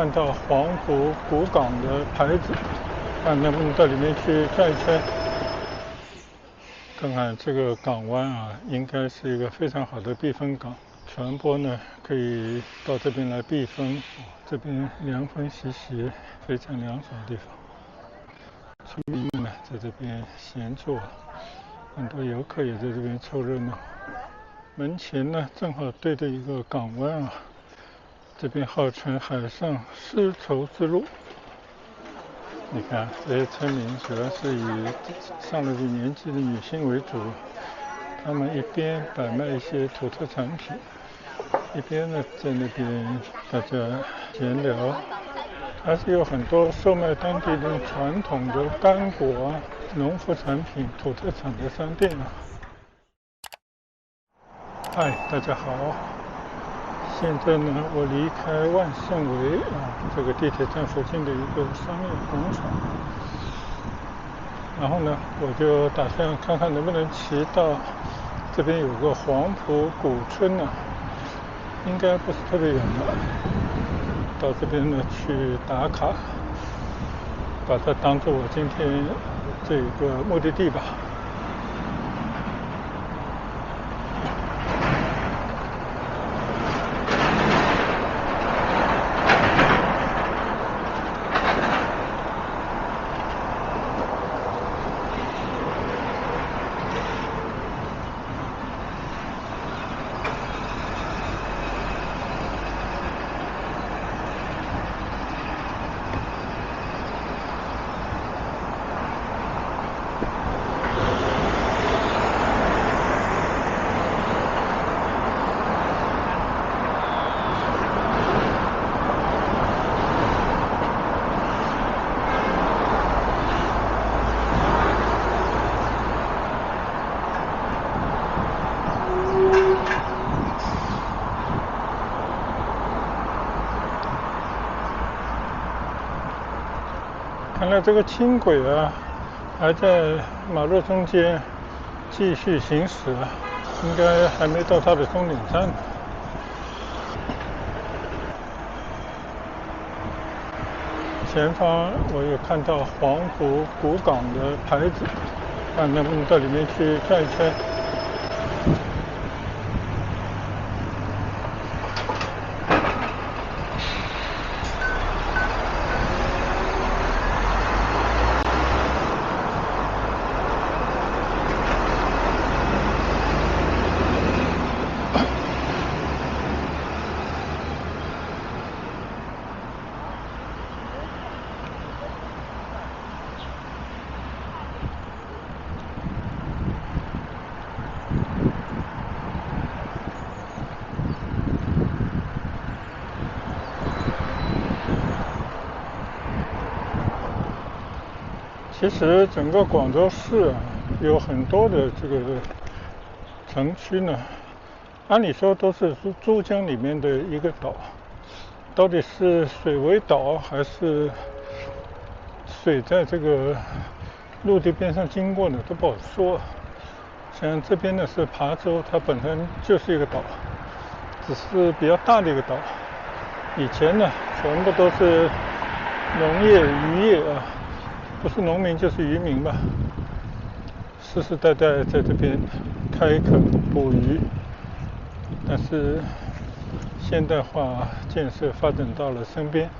看到黄埔古港的牌子，看能不能到里面去转一圈，看看这个港湾啊，应该是一个非常好的避风港，船舶呢可以到这边来避风。这边凉风习习，非常凉爽的地方。村民们呢在这边闲坐，很多游客也在这边凑热闹。门前呢正好对着一个港湾啊，这边号称海上丝绸之路。你看，这些村民主要是以上了点年纪的女性为主，他们一边摆卖一些土特产品，一边呢在那边大家闲聊。还是有很多售卖当地的传统的干果啊、农副产品、土特产的商店啊。嗨，大家好！现在呢，我离开万盛围啊，这个地铁站附近的一个商业广场。然后呢，我就打算看看能不能骑到这边有个黄埔古村呢，应该不是特别远的。到这边呢去打卡，把它当做我今天这个目的地吧。看来这个轻轨啊，还在马路中间继续行驶啊，应该还没到它的终点站。前方我有看到黄埔古港的牌子，看能不能到里面去转一圈。其实整个广州市啊，有很多的这个城区呢，按理说都是珠江里面的一个岛，到底是水为岛还是水在这个陆地边上经过呢，都不好说。像这边呢是琶洲，它本身就是一个岛，只是比较大的一个岛。以前呢，全部都是农业、渔业啊。不是农民就是渔民吧，世世代代在这边开垦捕鱼。但是现代化建设发展到了身边，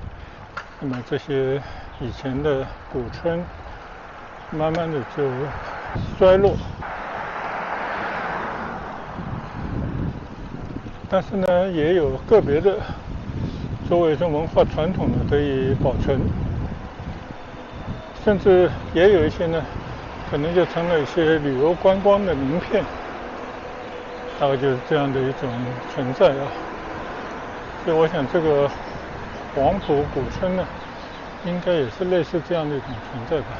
那么这些以前的古村慢慢的就衰落。但是呢，也有个别的作为一种文化传统呢得以保存。甚至也有一些呢，可能就成了一些旅游观光的名片，大概就是这样的一种存在啊。所以我想这个黄埔古村呢，应该也是类似这样的一种存在吧。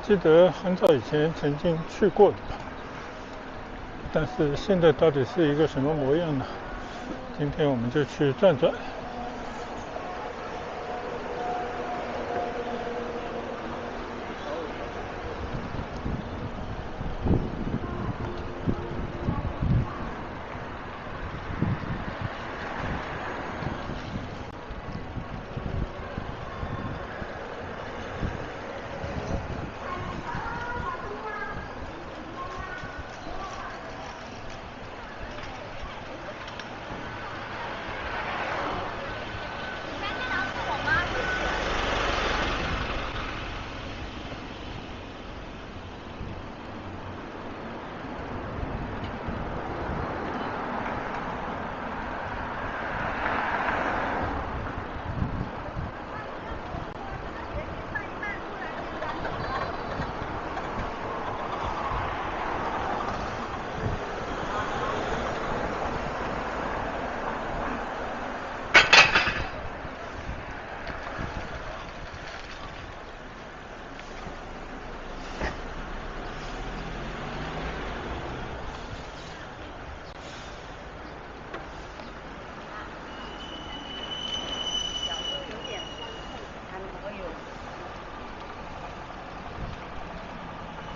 记得很早以前曾经去过的，但是现在到底是一个什么模样呢？今天我们就去转转。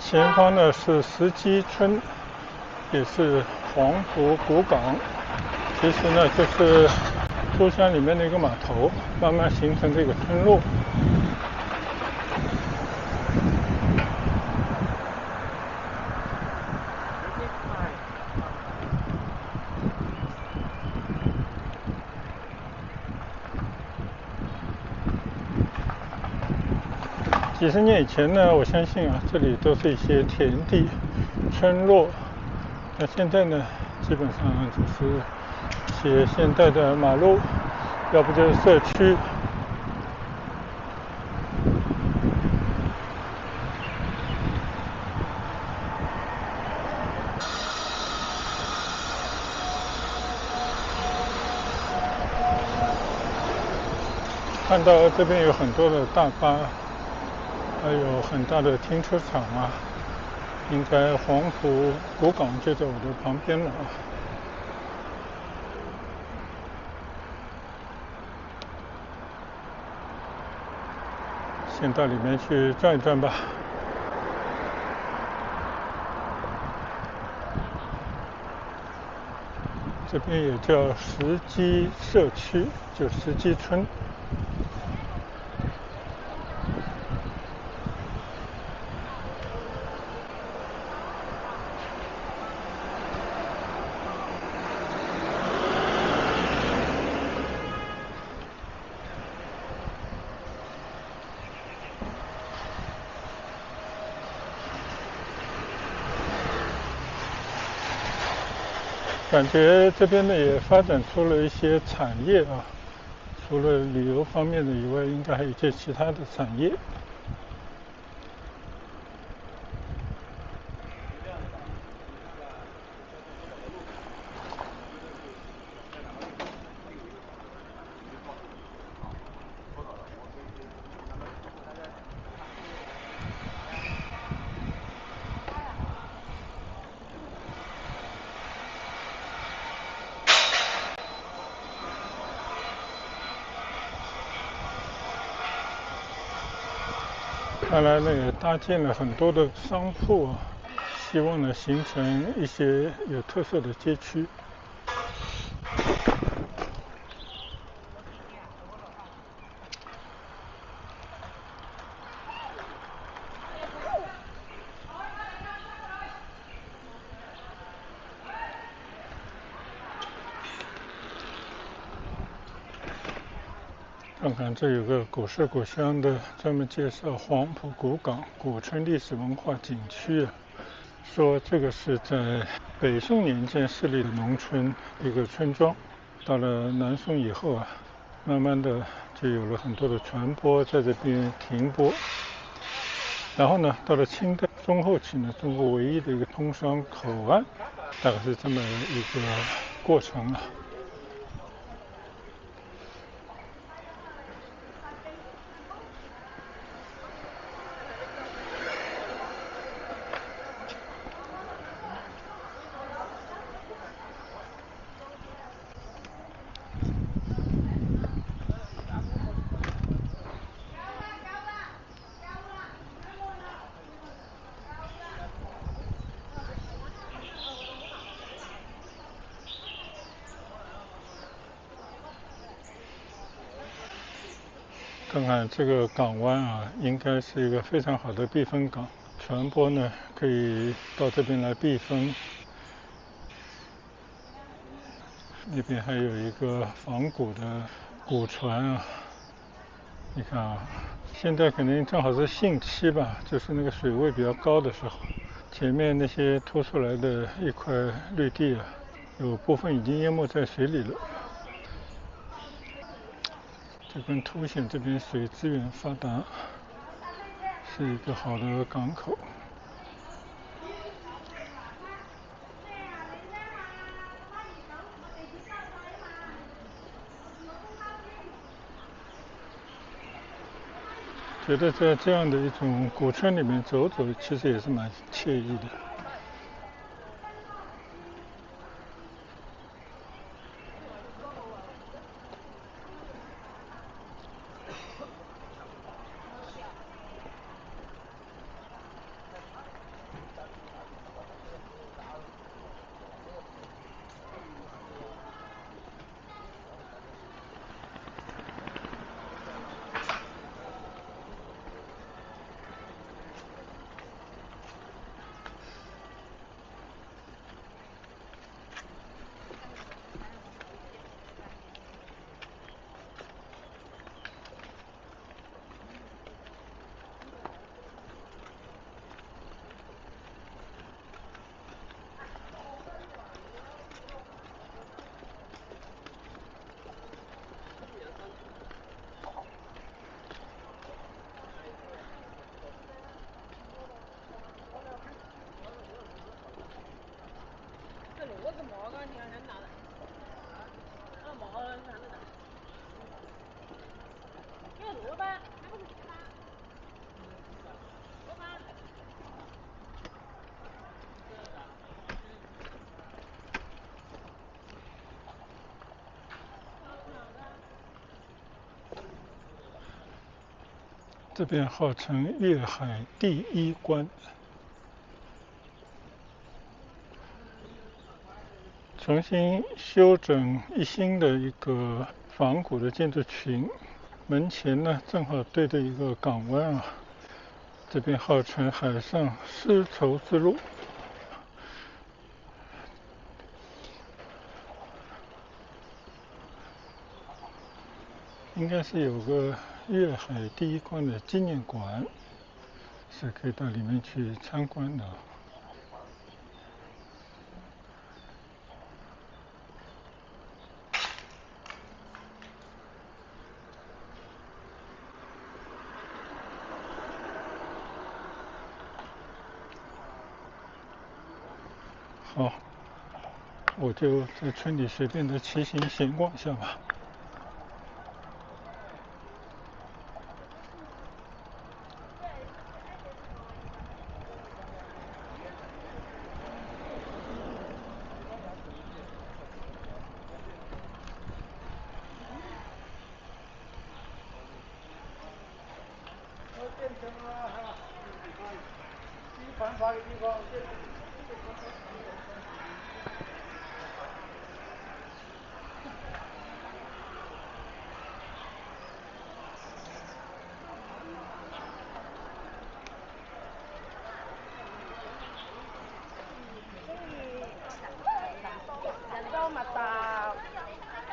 前方呢是石基村，也是黄埔古港。其实呢就是珠江里面的一个码头，慢慢形成这个村落。几十年以前呢，我相信啊，这里都是一些田地、村落。那现在呢，基本上就是一些现代的马路，要不就是社区。看到这边有很多的大巴，还有很大的停车场啊，应该黄埔古港就在我的旁边了啊。先到里面去转一转吧。这边也叫石基社区，就石基村。感觉这边呢也发展出了一些产业啊，除了旅游方面的以外，应该还有一些其他的产业。看来呢也搭建了很多的商铺啊，希望呢形成一些有特色的街区。看看这有个古色古香的，专门介绍黄埔古港古村历史文化景区啊。说这个是在北宋年间设立的农村一个村庄，到了南宋以后啊，慢慢的就有了很多的船舶在这边停泊。然后呢，到了清代中后期呢，中国唯一的一个通商口岸，大概是这么一个过程啊。看看这个港湾啊，应该是一个非常好的避风港，船舶呢可以到这边来避风。那边还有一个仿古的古船啊，你看啊，现在可能正好是汛期吧，就是那个水位比较高的时候。前面那些凸出来的一块绿地啊，有部分已经淹没在水里了。这更凸显这边水资源发达，是一个好的港口。觉得在这样的一种古村里面走走，其实也是蛮惬意的。这边号称粤海第一关，重新修整一新的一个仿古的建筑群。门前呢正好对着一个港湾啊，这边号称海上丝绸之路。应该是有个粤海第一关的纪念馆，是可以到里面去参观的。好，我就在村里随便的骑行闲逛一下吧。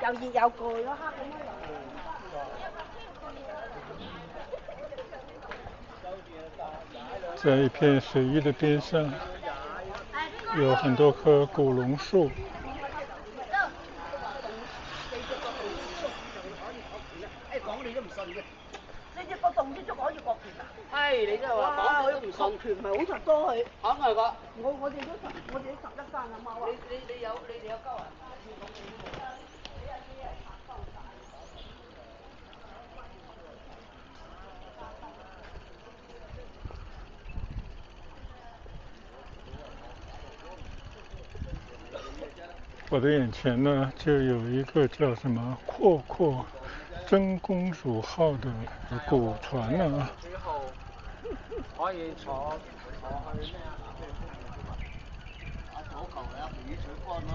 又熱又攰咯，黑咁樣在一片水域的边上，有很多棵古榕树。講你都唔信嘅，呢隻個動之足可以國權啊！係你真係話講佢都唔信，國權唔係好實多佢。肯係㗎。我哋都11間啊嘛。你有鳩啊？我的眼前呢，就有一个叫什么“阔阔真公主号”的古船呢。可以坐去咩啊？坐球啊，魚水乾咯。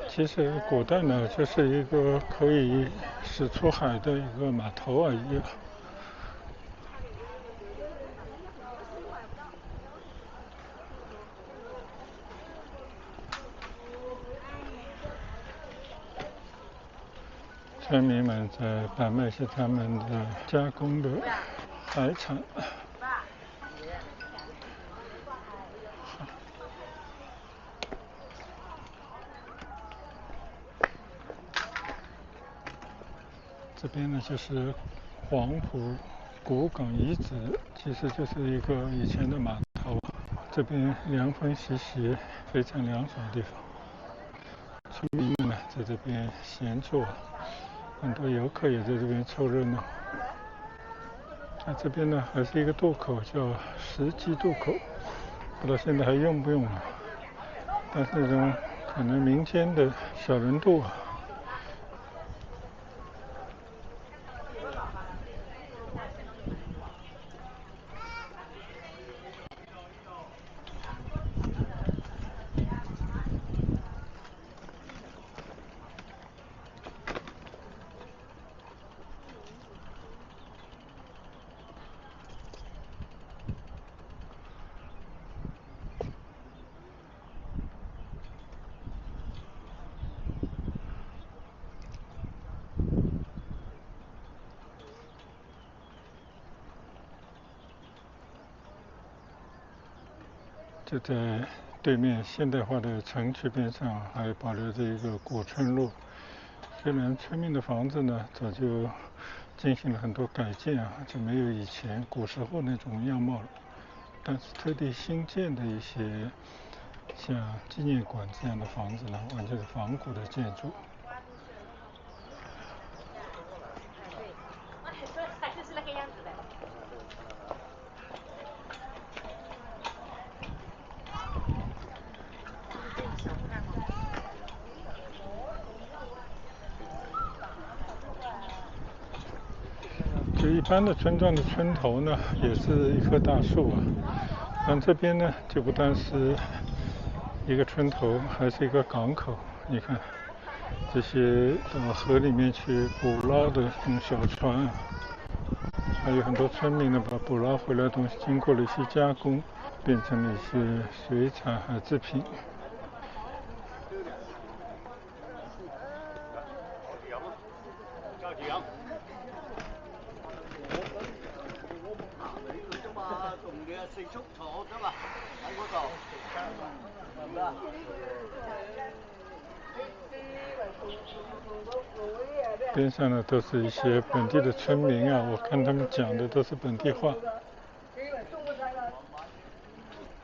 其实古代呢，就是一个可以驶出海的一个码头而已。村民们在贩卖些他们的加工的海产。这边呢就是黄埔古港遗址，其实就是一个以前的码头。这边凉风习习，非常凉爽的地方。村民们呢在这边闲坐，很多游客也在这边凑热闹。那这边呢还是一个渡口，叫石基渡口，不知道现在还用不用了。但是那种可能民间的小轮渡啊。就在对面现代化的城区边上，还保留着一个古村落。虽然村民的房子呢早就进行了很多改建啊，就没有以前古时候那种样貌了，但是特地新建的一些像纪念馆这样的房子呢，完全是仿古的建筑。就是那个样子的。就一般的村庄的村头呢，也是一棵大树啊。但这边呢，就不但是一个村头，还是一个港口。你看，这些到河里面去捕捞的这种小船啊，还有很多村民呢，把捕捞回来的东西经过了一些加工，变成了一些水产和制品。边上呢都是一些本地的村民啊，我看他们讲的都是本地话，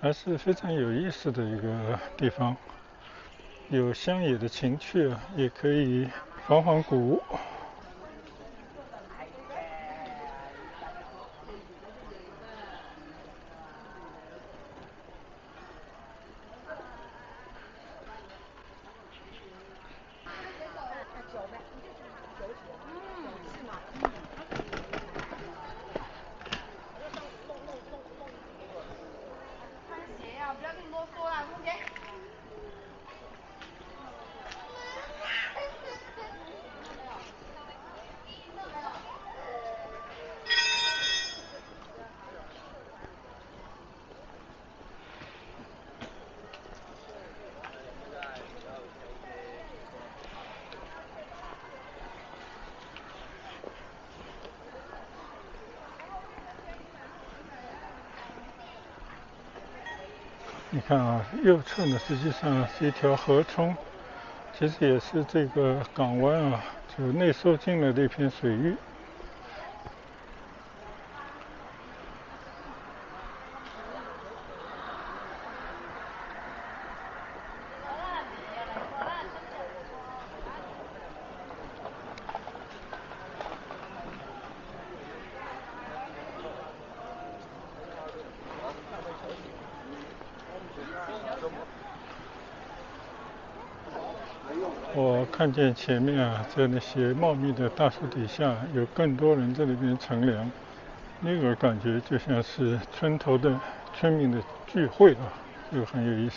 还是非常有意思的一个地方，有乡野的情趣啊，也可以缓缓鼓。不要跟你啰嗦了，空姐。你看啊，右侧呢实际上是一条河冲，其实也是这个港湾啊，就内收进来的一片水域。我看见前面啊，在那些茂密的大树底下，有更多人在那边乘凉，那个感觉就像是村头的村民的聚会啊，这个很有意思。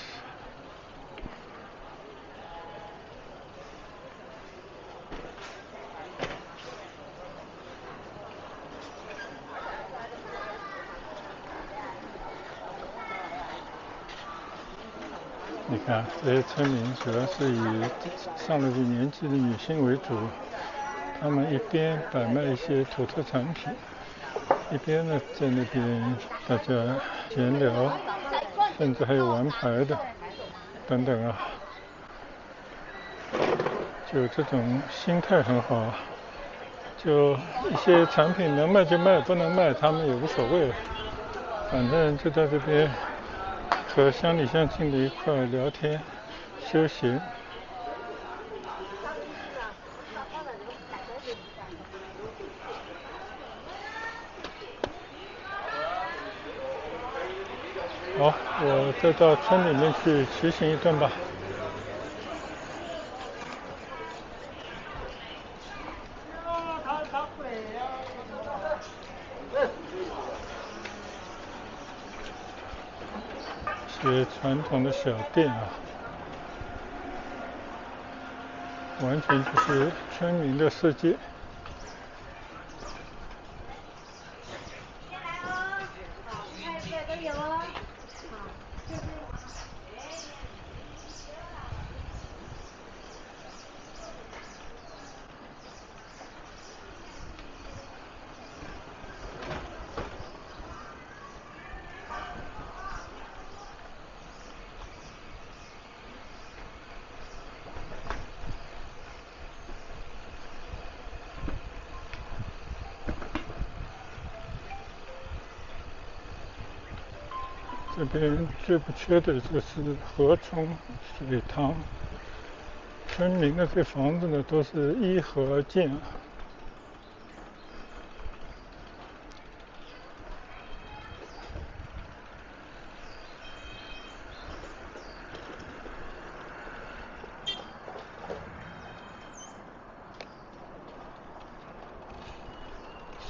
你看，这些村民主要是以上了点年纪的女性为主，他们一边摆卖一些土特产品，一边呢在那边大家闲聊，甚至还有玩牌的等等啊，就这种心态很好，就一些产品能卖就卖，不能卖他们也无所谓，反正就在这边和乡里乡亲的一块聊天休闲。好，我再到村里面去骑行一顿吧。些传统的小店啊，完全就是村民的世界。都有哦。这边最不缺的就是河冲水塘，村民的这房子呢都是依河而建。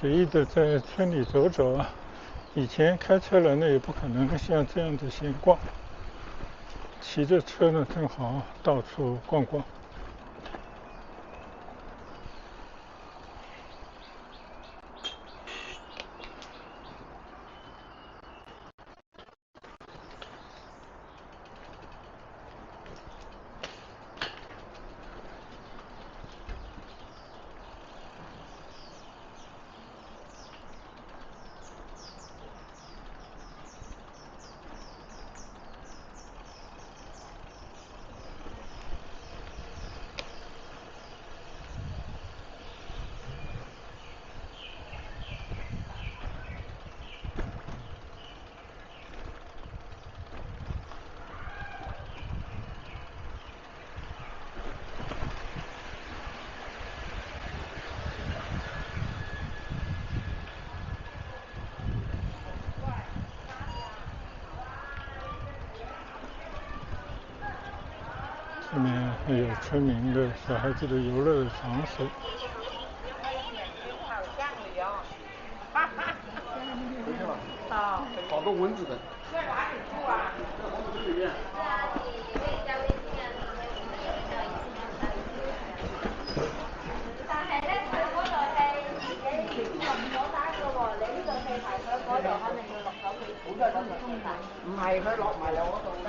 随意的在村里走走啊。以前开车来呢，也不可能像这样子闲逛，骑着车呢，正好到处逛逛。这边还有村民的小孩子的游乐的场所。好多蚊子的。但係咧，佢嗰度係你落咗單嘅喎，你呢度四排佢嗰度肯定要落手幾多唔係佢落埋嚟我度㗎。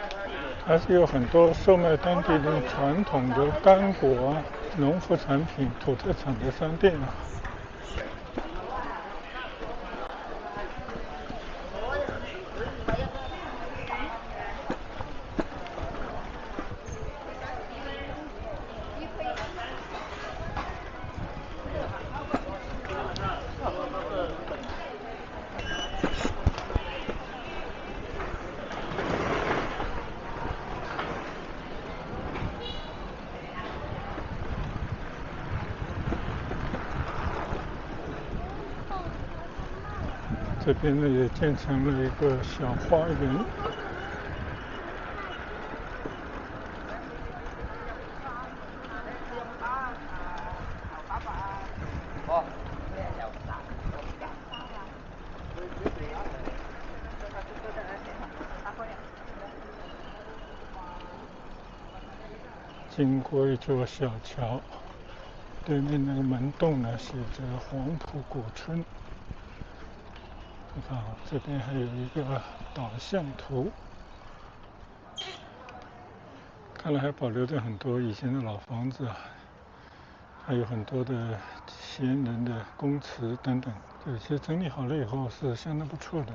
还是有很多售卖当地的传统的干果啊、农副产品、土特产的商店啊。这边呢也建成了一个小花园。经过一座小桥，对面那个门洞呢写着黄埔古村。你看啊，这边还有一个导向图，看来还保留着很多以前的老房子啊，还有很多的前人的公祠等等，这些整理好了以后是相当不错的。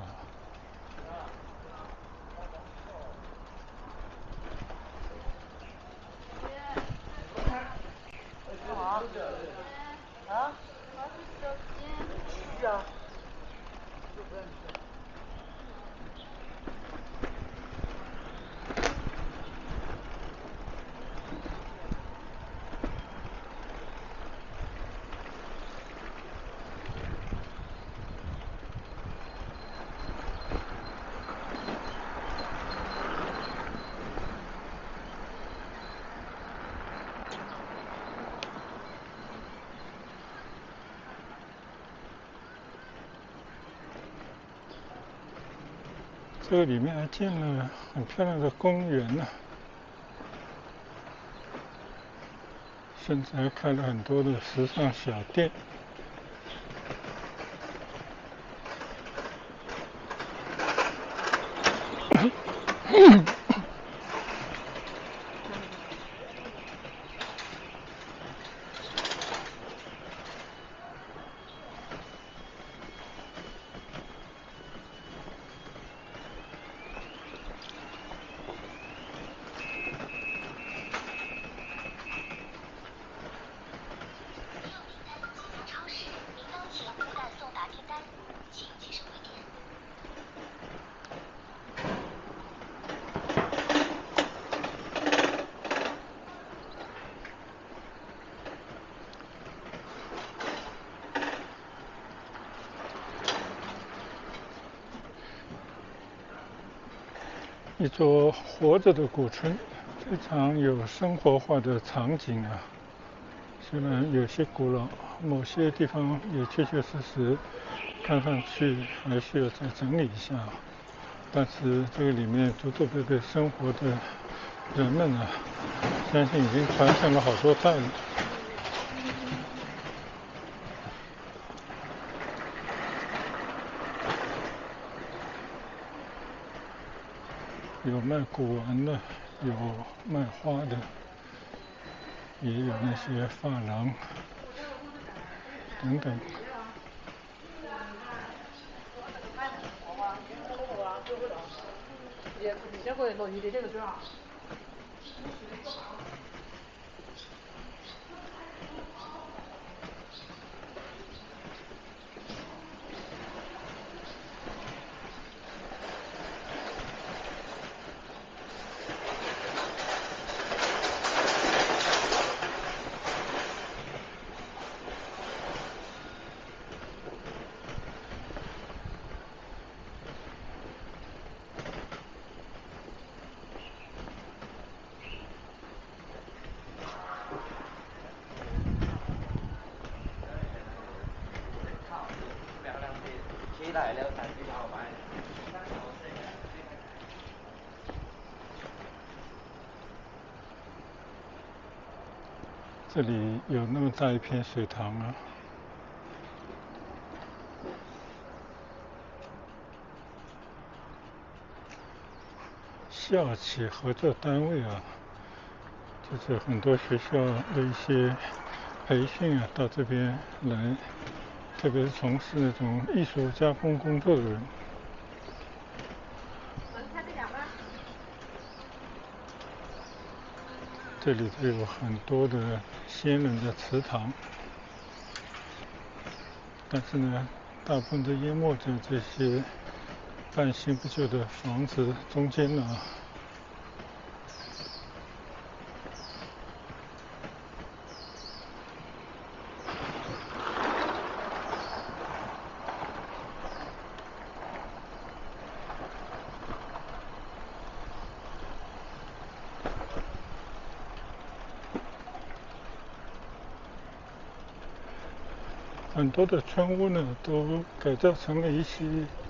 这个里面还建了很漂亮的公园呢，甚至还开了很多的时尚小店。一座活着的古村，非常有生活化的场景啊，虽然有些古老。某些地方也确确实实看上去还需要再整理一下，但是这个里面祖祖辈辈生活的人们呢，相信已经传承了好多代了。有卖古玩的，有卖花的，也有那些发廊等等。这里有那么大一片水塘啊！校企合作单位啊，就是很多学校的一些培训啊，到这边来，特别是从事那种艺术加工工作的人。这里头有很多的先人的祠堂，但是呢，大部分都淹没在这些半新不旧的房子中间呢。很多的村屋呢，都改造成了一些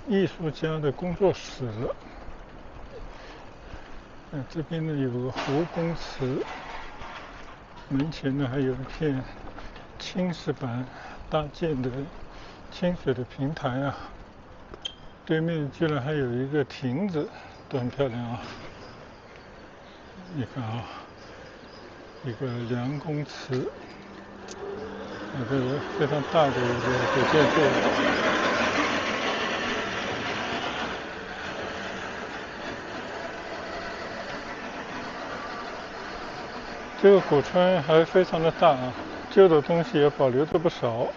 艺术家的工作室了。这边呢有个湖公祠，门前呢还有一片青石板搭建的清水的平台啊，对面居然还有一个亭子，都很漂亮啊。你看啊，一个梁公祠。一个非常大的一个建筑。这个古村还非常的大，旧的东西也保留着不少。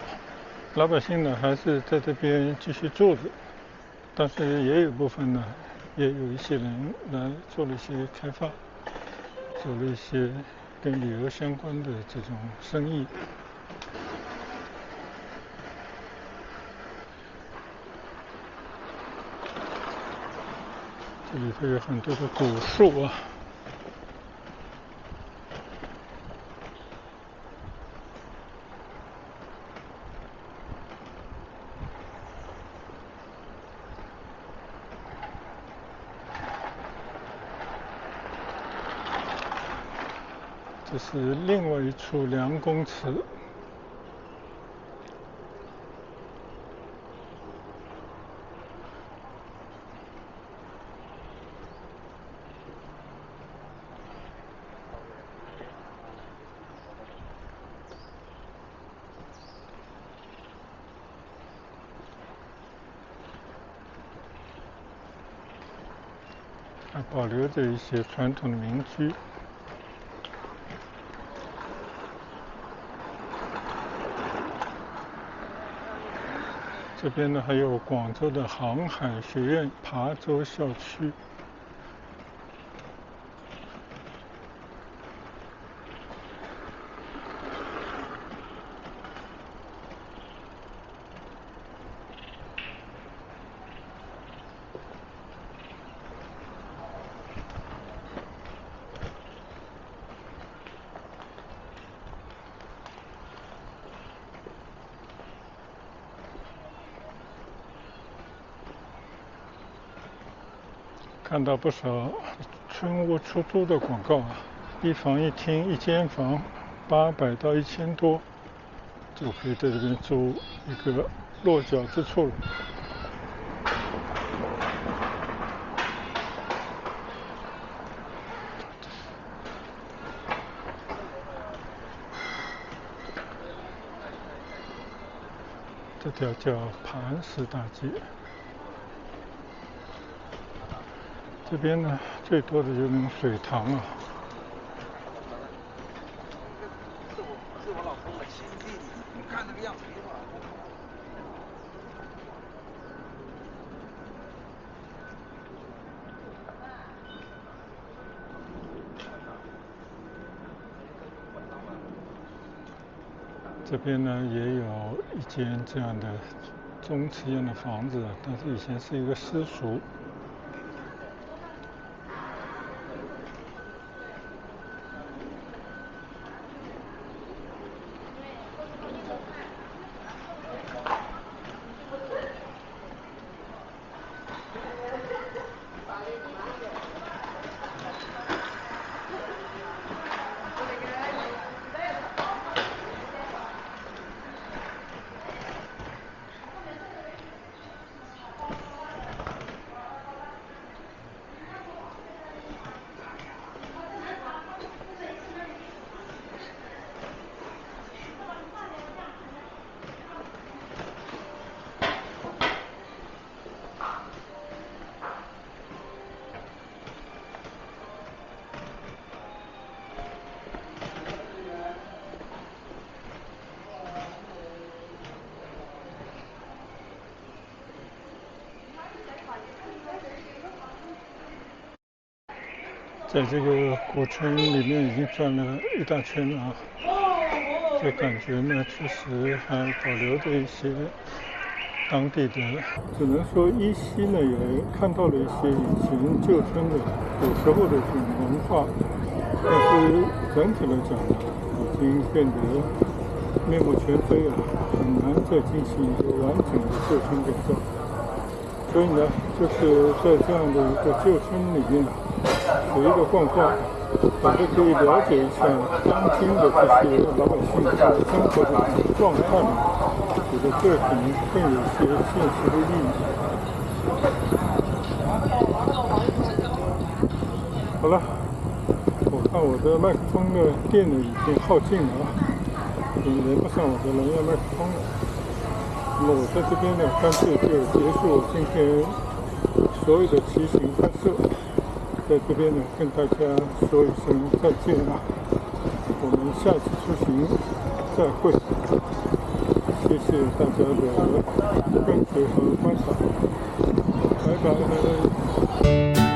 老百姓呢还是在这边继续住着，但是也有部分呢，也有一些人来做了一些开发，做了一些跟旅游相关的这种生意。这里头有很多的古树啊。这是另外一处梁公祠。还保留着一些传统的民居。这边呢还有广州的航海学院琶洲校区。看到不少村屋出租的广告啊，一房一厅一间房，800到1000多，就可以在这边租一个落脚之处了。这条叫磐石大街。这边呢，最多的就是那种水塘啊。是我老公的亲弟弟，你看那个样子没错。这边呢也有一间这样的中期样的房子，但是以前是一个私塾。在这个古村里面已经转了一大圈了啊，这感觉呢确实还保留着一些当地的，只能说依稀呢也看到了一些以前旧村的古时候的这种文化，但是整体来讲呢，已经变得面目全非了，很难再进行一个完整的旧村改造。所以呢，就是在这样的一个旧村里面随意的逛逛，反正可以了解一下当今的这些老百姓的生活的状态，我觉得这可能更有一些现实的意义。好了，我看我的麦克风的电呢已经耗尽了啊，已经连不上我的蓝牙麦克风了。那么我在这边呢，干脆就结束今天所有的骑行拍摄。在这边呢，跟大家说一声再见啊！我们下次出行再会，谢谢大家的跟随和观赏，拜拜。